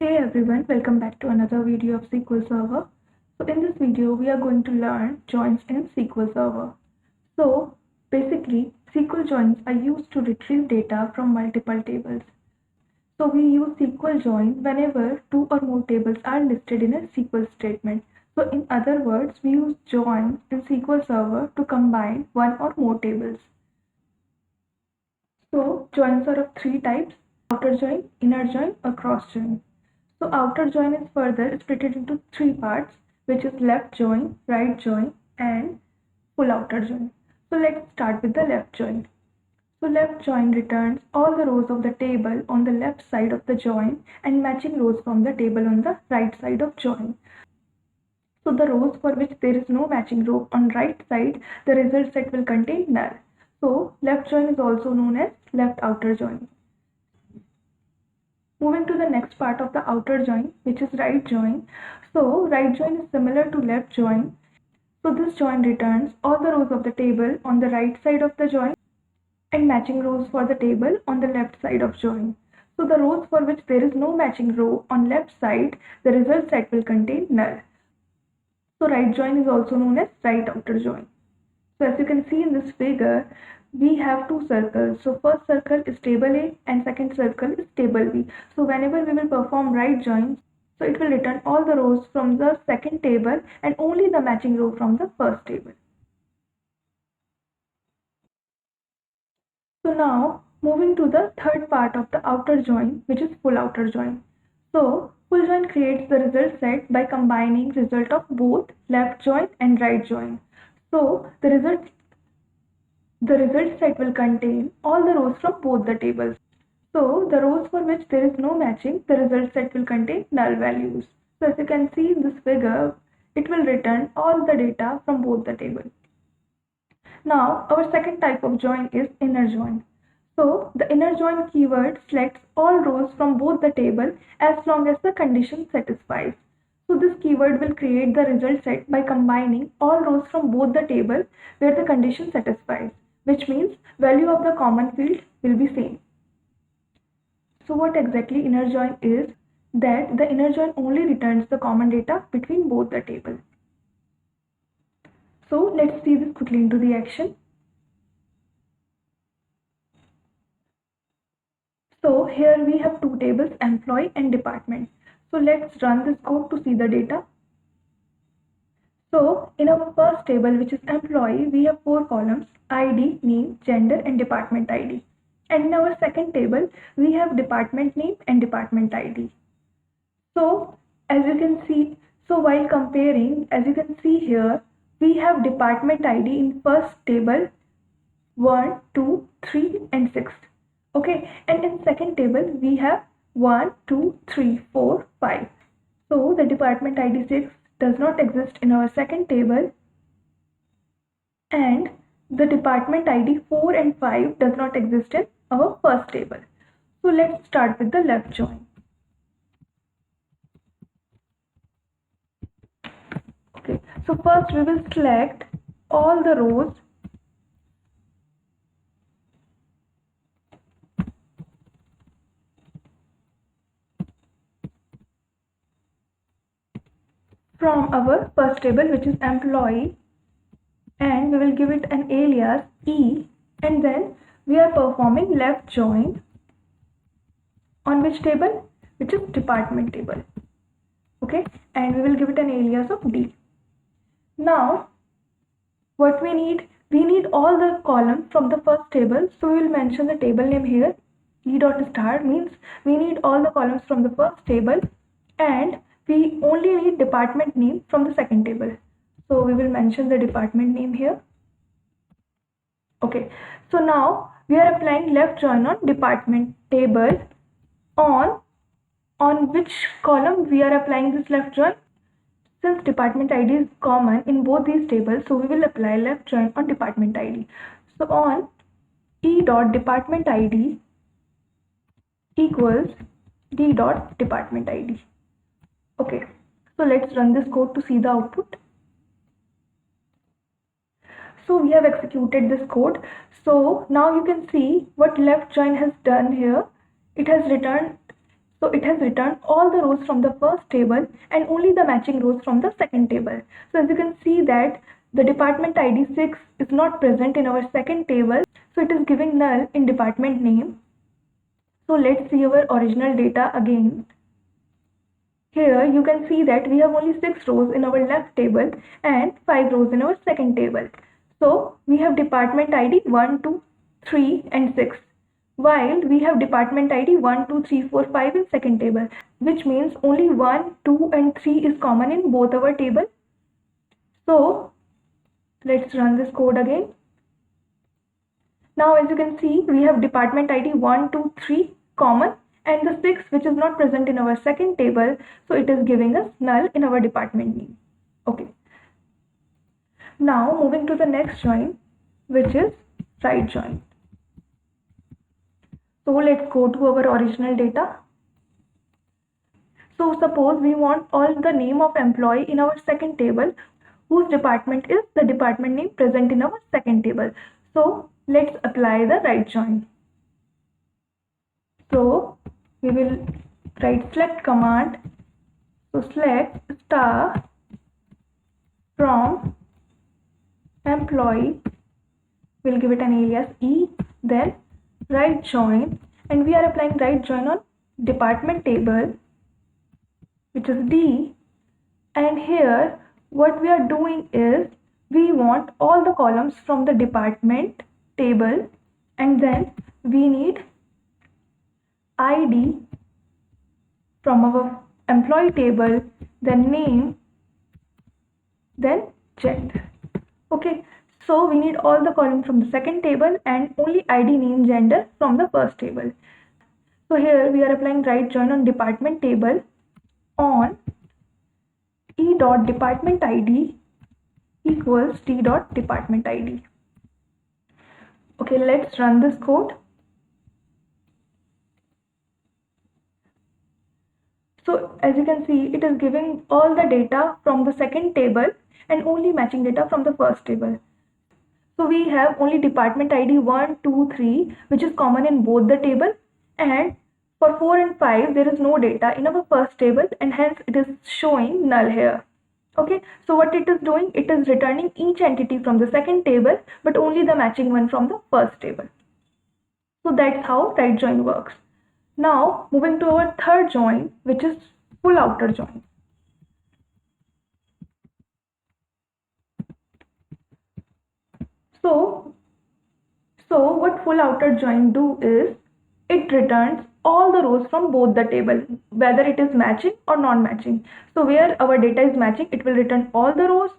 Hey everyone, welcome back to another video of SQL Server. So in this video, we are going to learn joins in SQL Server. So basically, SQL joins are used to retrieve data from multiple tables. So we use SQL join whenever two or more tables are listed in a SQL statement. So in other words, we use joins in SQL Server to combine one or more tables. So joins are of three types: outer join, inner join, or cross join. So outer join is further split into three parts, which is left join, right join, and full outer join. So let's start with the left join. So left join returns all the rows of the table on the left side of the join and matching rows from the table on the right side of join. So the rows for which there is no matching row on right side, the result set will contain null. So left join is also known as left outer join. Moving to the next part of the outer join, which is right join. So right join is similar to left join. So this join returns all the rows of the table on the right side of the join and matching rows for the table on the left side of join. So the rows for which there is no matching row on left side, the result set will contain null. So right join is also known as right outer join. So as you can see in this figure, we have two circles. So first circle is table A and second circle is table B. So whenever we will perform right join, so it will return all the rows from the second table and only the matching row from the first table. So now moving to the third part of the outer join, which is full outer join. So full join creates the result set by combining result of both left join and right join. So the result set will contain all the rows from both the tables. So the rows for which there is no matching, the result set will contain null values. So as you can see in this figure, it will return all the data from both the tables. Now our second type of join is inner join. So the inner join keyword selects all rows from both the table as long as the condition satisfies. So this keyword will create the result set by combining all rows from both the table where the condition satisfies, which means value of the common field will be same. So what exactly inner join is? That the inner join only returns the common data between both the tables. So let's see this quickly into the action. So here we have two tables, employee and department. So let's run this code to see the data. So in our first table, which is employee, we have four columns: ID, name, gender, and department ID. And in our second table, we have department name and department ID. So as you can see, so while comparing, as you can see here, we have department ID in first table 1, 2, 3, and 6. Okay, and in second table we have 1, 2, 3, 4, 5. So the department ID 6 does not exist in our second table, and the department ID 4 and 5 does not exist in our first table. So let's start with the left join. Okay, so first we will select all the rows from our first table, which is employee, and we will give it an alias E, and then we are performing left join on which table? Which is department table. Okay, and we will give it an alias of D. Now what we need all the columns from the first table, so we will mention the table name here. E dot star means we need all the columns from the first table, and we only need department name from the second table. So we will mention the department name here. Okay, so now we are applying left join on department table. On which column we are applying this left join? Since department ID is common in both these tables, so we will apply left join on department ID. So on E dot department ID equals D dot department ID. Okay, so let's run this code to see the output. So we have executed this code. So now you can see what left join has done here. It has returned So it has returned all the rows from the first table and only the matching rows from the second table. So as you can see that the department ID 6 is not present in our second table, so it is giving null in department name. So let's see our original data again. Here you can see that we have only 6 rows in our left table and 5 rows in our second table. So we have department ID 1, 2, 3 and 6, while we have department ID 1, 2, 3, 4, 5 in second table, which means only 1, 2 and 3 is common in both our table. So let's run this code again. Now as you can see, we have department ID 1, 2, 3 common and the 6 which is not present in our second table, so it is giving us null in our department name. Okay. Now moving to the next join, which is right join. So let's go to our original data. So suppose we want all the name of employee in our second table whose department is the department name present in our second table. So let's apply the right join. So we will write select command. So select star from employee, we'll give it an alias E, then right join, and we are applying right join on department table, which is D, and here what we are doing is we want all the columns from the department table, and then we need ID from our employee table, then name, then gender. Okay, so we need all the columns from the second table and only ID, name, gender from the first table. So here we are applying right join on department table on E dot department ID equals D dot department ID. Okay, let's run this code. So as you can see, it is giving all the data from the second table and only matching data from the first table. So we have only department ID 1, 2, 3, which is common in both the table, and for 4 and 5 there is no data in our first table and hence it is showing null here. Okay, so what it is doing, it is returning each entity from the second table but only the matching one from the first table. So that's how right join works. Now moving to our third join, which is full outer join. So what full outer join do is it returns all the rows from both the table, whether it is matching or non-matching. So where our data is matching, it will return all the rows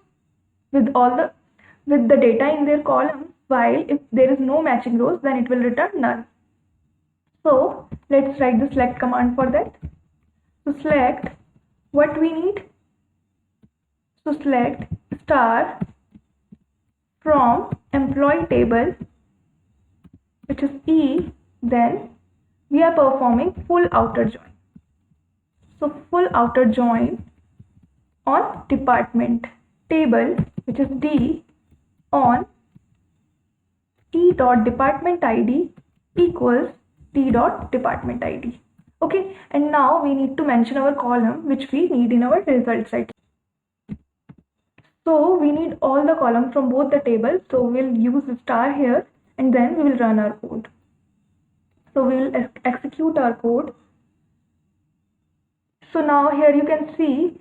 with the data in their column, while if there is no matching rows, then it will return none. So let's write the select command for that. So select what we need. So select star from employee table, which is E, then we are performing full outer join. So full outer join on department table, which is D, on E dot department ID equals D dot department ID. Okay, and now we need to mention our column which we need in our result set. So we need all the columns from both the tables. So we'll use the star here and then we will run our code. So we will execute our code. So now here you can see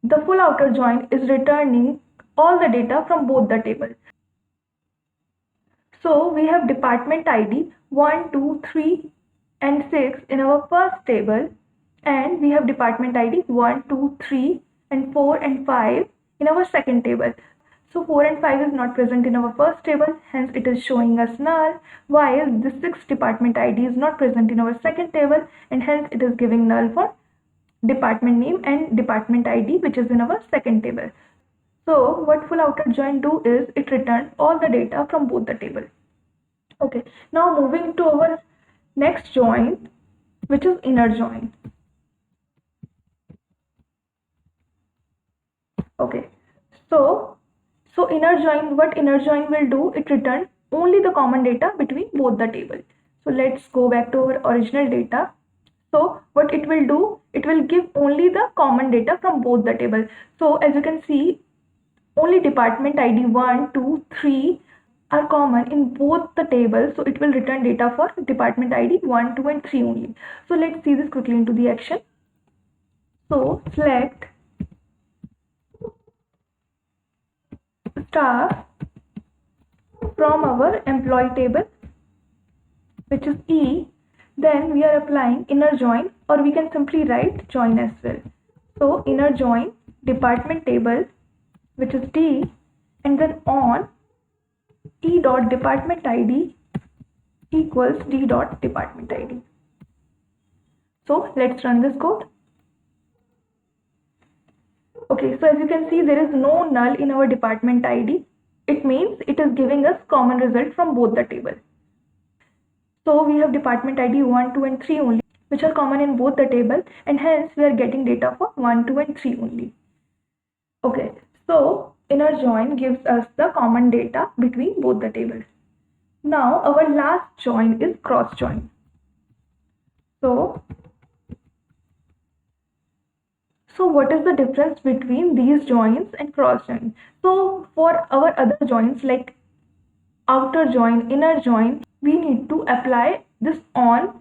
the full outer join is returning all the data from both the tables. So we have department ID 1, 2, 3 and 6 in our first table, and we have department ID 1, 2, 3 and 4 and 5 in our second table. So 4 and 5 is not present in our first table, hence it is showing us null, while the 6 department ID is not present in our second table and hence it is giving null for department name and department ID, which is in our second table. So what full outer join do is it returns all the data from both the table. Okay, now moving to our next join, which is inner join. Okay, so inner join, what inner join will do, it returns only the common data between both the tables. So let's go back to our original data. So what it will do, it will give only the common data from both the tables. So as you can see, only department ID 1, 2, 3 are common in both the tables. So it will return data for department ID 1, 2 and 3 only. So let's see this quickly into the action. So select staff from our employee table, which is E. Then we are applying inner join, or we can simply write join as well. So inner join department table, which is D, and then on E dot department ID equals D dot department ID. So let's run this code. Okay, so as you can see, there is no null in our department ID. It means it is giving us common result from both the tables. So we have department ID 1, 2 and 3 only, which are common in both the table, and hence we are getting data for 1, 2 and 3 only. Okay, so inner join gives us the common data between both the tables. Now our last join is cross join. So what is the difference between these joins and cross join? So for our other joins like outer join, inner join, we need to apply this on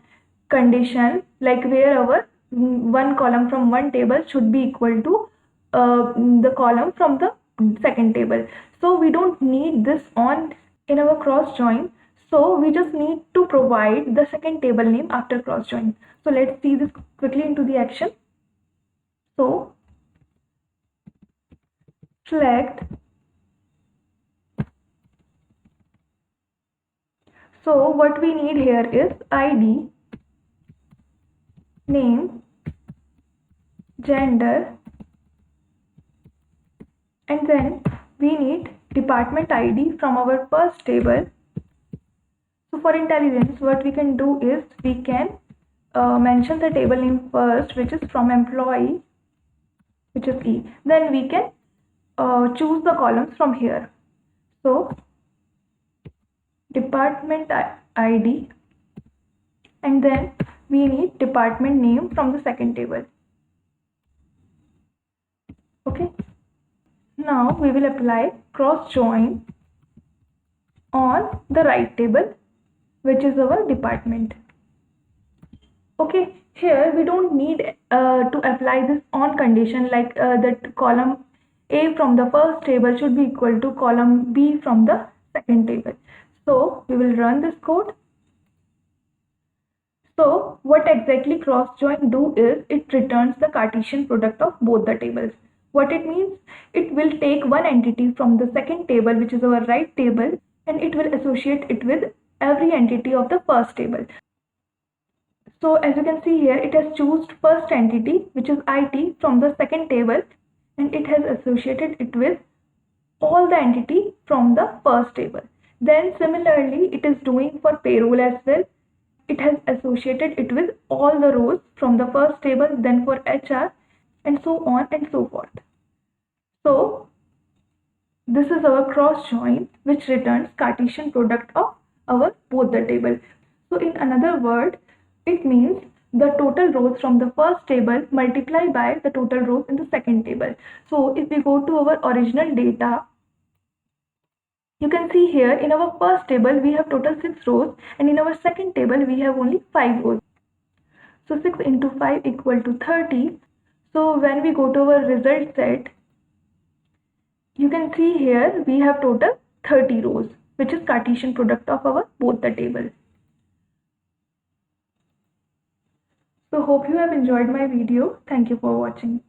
condition, like where our one column from one table should be equal to the column from the second table. So we don't need this on in our cross join. So we just need to provide the second table name after cross join. So let's see this quickly into the action. So select. So what we need here is ID, name, gender, and then we need department ID from our first table. So for intelligence, what we can do is we can mention the table name first, which is from employee, which is E. Then we can choose the columns from here. So department ID, and then we need department name from the second table. Okay. Now we will apply cross join on the right table, which is our department. Okay, here we don't need to apply this on condition, like that column A from the first table should be equal to column B from the second table. So we will run this code. So what exactly cross join do is it returns the Cartesian product of both the tables. What it means, it will take one entity from the second table, which is our right table, and it will associate it with every entity of the first table. So as you can see here, it has chosen first entity, which is IT, from the second table, and it has associated it with all the entity from the first table. Then similarly, it is doing for payroll as well. It has associated it with all the rows from the first table, then for HR, and so on and so forth. So this is our cross join, which returns Cartesian product of our both the table. So in another word, it means the total rows from the first table multiplied by the total rows in the second table. So if we go to our original data, you can see here in our first table we have total 6 rows, and in our second table we have only 5 rows. So 6 into 5 equal to 30. So when we go to our result set, you can see here we have total 30 rows, which is Cartesian product of our both the tables. So hope you have enjoyed my video. Thank you for watching.